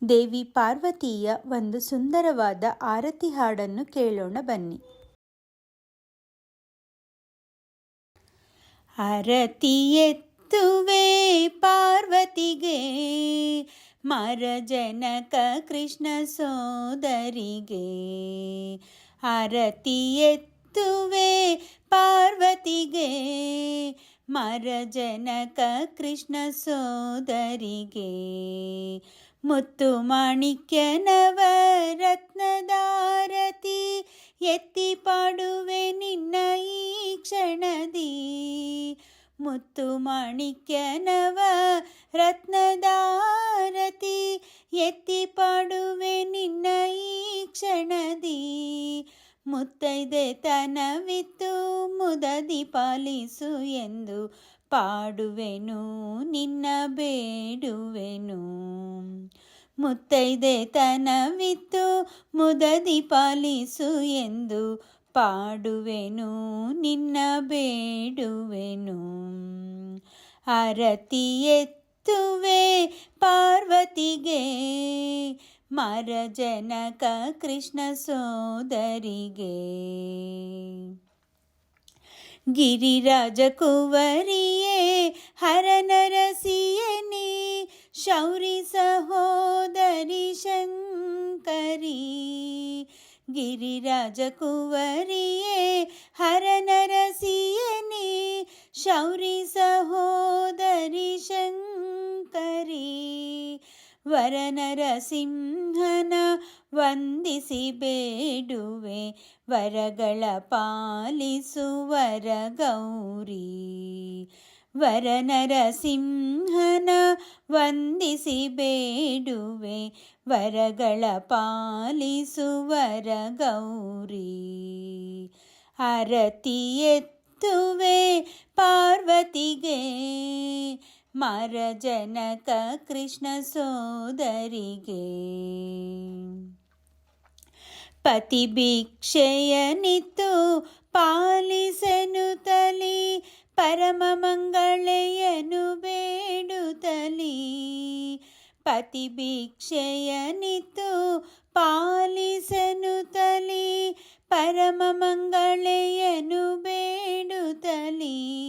ದೇವಿ ಪಾರ್ವತಿಯ ಒಂದು ಸುಂದರವಾದ ಆರತಿ ಹಾಡನ್ನು ಕೇಳೋಣ ಬನ್ನಿ. ಆರತಿ ಎತ್ತುವೆ ಪಾರ್ವತಿಗೆ, ಮರ ಜನಕ ಕೃಷ್ಣ ಸೋದರಿಗೆ. ಆರತಿ ಎತ್ತುವೆ ಪಾರ್ವತಿಗೆ, ಮರ ಜನಕ ಕೃಷ್ಣ ಸೋದರಿಗೆ. ಮುತ್ತು ಮಾಣಿಕ್ಯ ನವರತ್ನದಾರತಿ ಎತ್ತಿ ಪಾಡುವೆ ನಿನ್ನ ಈ ಕ್ಷಣದಿ. ಮುತ್ತು ಮಾಣಿಕ್ಯ ನವರತ್ನದಾರತಿ ಎತ್ತಿ ಪಾಡುವೆ ನಿನ್ನ ಈ ಕ್ಷಣದಿ. ಮುತ್ತೈದೆ ತನವಿತ್ತು ಮುದದಿ ಪಾಲಿಸು ಎಂದು ಪಾಡುವೆನು ನಿನ್ನ ಬೇಡುವೆನು. ಮುತ್ತೈದೆ ತನವಿತ್ತು ಮುದದಿ ಪಾಲಿಸು ಎಂದು ಪಾಡುವೆನು ನಿನ್ನ ಬೇಡುವೆನು. ಆರತಿ ಎತ್ತುವೆ ಪಾರ್ವತಿಗೆ, ಮರ ಜನಕ ಕೃಷ್ಣ ಸೋದರಿಗೆ. ಗಿರಿರಾಜ ಕುವರಿಯೇ ಹರನರಸಿಯನಿ, ಶೌರಿ ಸಹೋದರಿ ಶಂಕರಿ. ಗಿರಿರಾಜ ಕುವರಿಯೇ ಹರನರಸಿಯನಿ, ಶೌರಿ ಸಹೋದರಿ ಶಂಕರಿ. ವರನರಸಿಂಹನ ವಂದಿಸಿ ಬೇಡುವೆ, ವರಗಳ ಪಾಲಿಸುವರ ಗೌರಿ. ವರನರಸಿಂಹನ ವಂದಿಸಿ ಬೇಡುವೆ, ವರಗಳ ಪಾಲಿಸುವರ ಗೌರಿ. ಆರತಿ ಎತ್ತುವೆ ಪಾರ್ವತಿಗೆ, ಮರ ಜನಕ ಕೃಷ್ಣ ಸೋದರಿಗೆ. ಪತಿ ಭಿಕ್ಷೆಯನಿತ್ತು ಪಾಲಿಸೆನು ತಲಿ, ಪರಮ ಮಂಗಳೆಯನು ಬೇಡುತ್ತಲಿ. ಪತಿ ಭಿಕ್ಷೆಯನಿತ್ತು ಪಾಲಿಸೆನು ತಲಿ, ಪರಮ ಮಂಗಳೆಯನು ಬೇಡುತ್ತಲಿ.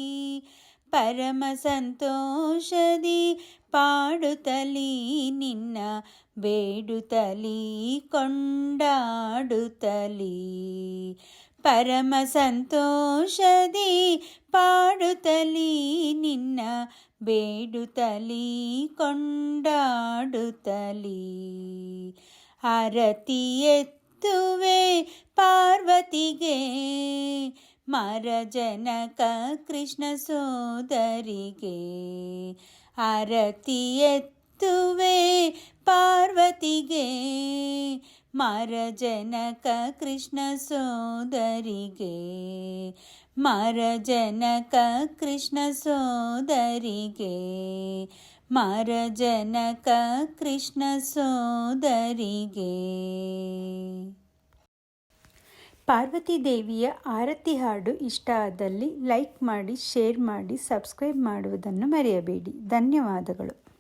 ಪರಮ ಸಂತೋಷದಿ ಪಾಡುತ್ತಲಿ ನಿನ್ನ ಬೇಡುತ್ತಲಿ ಕೊಂಡಾಡುತ್ತಲಿ. ಪರಮ ಸಂತೋಷದಿ ಪಾಡುತ್ತಲಿ ನಿನ್ನ ಬೇಡುತ್ತಲಿ ಕೊಂಡಾಡುತ್ತಲಿ. ಆರತಿ ಎತ್ತುವೆ ಪಾರ್ವತಿಗೆ, ಮರ ಜನಕ ಕೃಷ್ಣ ಸೋದರಿಗೆ. ಆರತಿ ಎತ್ತುವೆ ಪಾರ್ವತಿಗೆ, ಮರ ಜನಕ ಕೃಷ್ಣ ಸೋದರಿಗೆ. ಮರ ಜನಕ ಕೃಷ್ಣ ಸೋದರಿಗೆ. ಮರ ಜನಕ ಕೃಷ್ಣ ಸೋದರಿಗೆ. ಪಾರ್ವತಿ ದೇವಿಯ ಆರತಿ ಹಾಡು ಇಷ್ಟ ಆದಲ್ಲಿ ಲೈಕ್ ಮಾಡಿ, ಶೇರ್ ಮಾಡಿ, ಸಬ್ಸ್ಕ್ರೈಬ್ ಮಾಡುವುದನ್ನು ಮರೆಯಬೇಡಿ. ಧನ್ಯವಾದಗಳು.